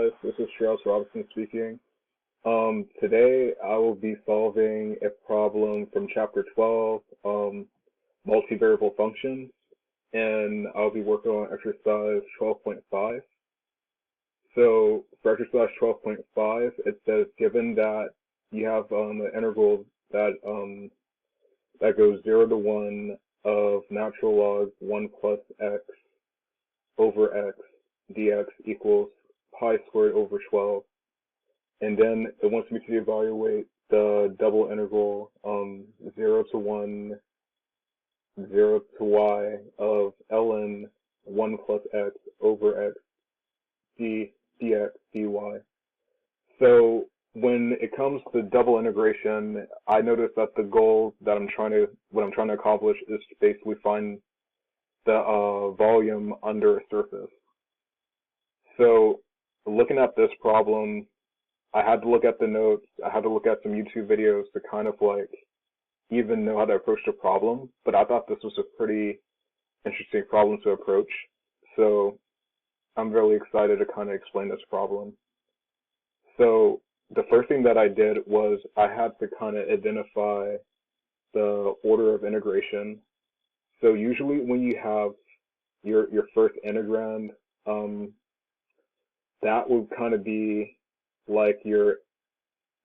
guys. This is Strauss Robinson speaking. Today I will be solving a problem from Chapter 12, multivariable functions, and I'll be working on exercise 12.5. So for exercise 12.5, it says given that you have an integral that goes 0 to 1 of natural log 1 plus x over x dx equals pi squared over 12. And then it wants me to evaluate the double integral 0 to 1, 0 to y of ln 1 plus x over x dx dy. So when it comes to double integration, I notice that the goal that what I'm trying to accomplish is to basically find the volume under a surface. So looking at this problem, I had to look at the notes, I had to look at some YouTube videos to kind of like even know how to approach the problem, but I thought this was a pretty interesting problem to approach. So I'm really excited to kind of explain this problem. So the first thing that I did was I had to kind of identify the order of integration. So usually when you have your first integrand, that would kind of be like your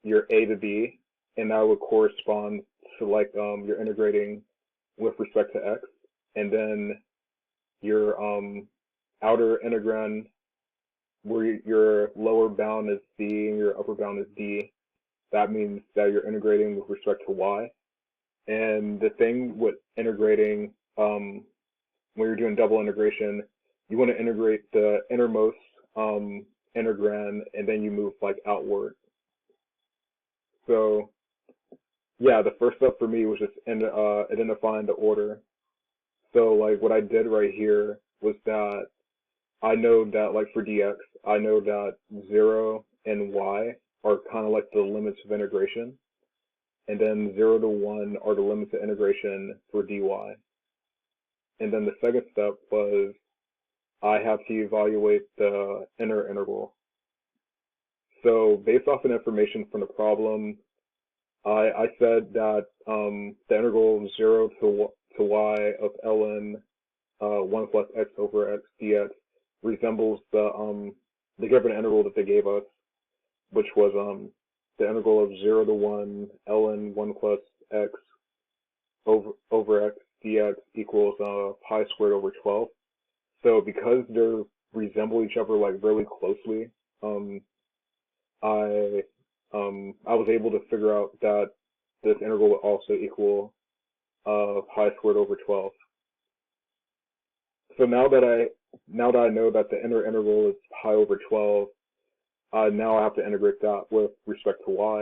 a to b, and that would correspond to like you're integrating with respect to x, and then your outer integrand where your lower bound is c and your upper bound is d, that means that you're integrating with respect to y. And the thing with integrating, when you're doing double integration, you want to integrate the innermost integrand and then you move like outward. So yeah, the first step for me was just identifying the order. So like what I did right here was that I know that like for dx, I know that 0 and y are kind of like the limits of integration, and then 0 to 1 are the limits of integration for dy. And then the second step was I have to evaluate the inner integral. So based off of information from the problem, I said that the integral of 0 to y of ln 1 plus x over x dx resembles the given integral that they gave us, which was the integral of 0 to 1 ln 1 plus x over x dx equals pi squared over 12. So because they resemble each other like really closely, I was able to figure out that this integral would also equal pi squared over 12. So now that I know that the inner integral is pi over 12, now I have to integrate that with respect to y.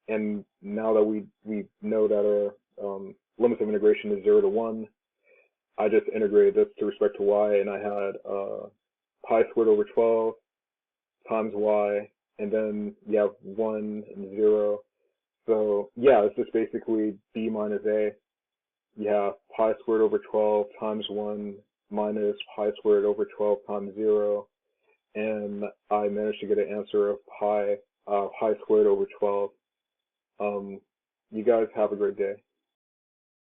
And now that we know that our limits of integration is 0 to 1, I just integrated this to respect to y, and I had pi squared over 12 times y, and then you have 1 and 0. So yeah, it's just basically b minus a. You have pi squared over 12 times 1 minus pi squared over 12 times 0, and I managed to get an answer of pi squared over 12. You guys have a great day.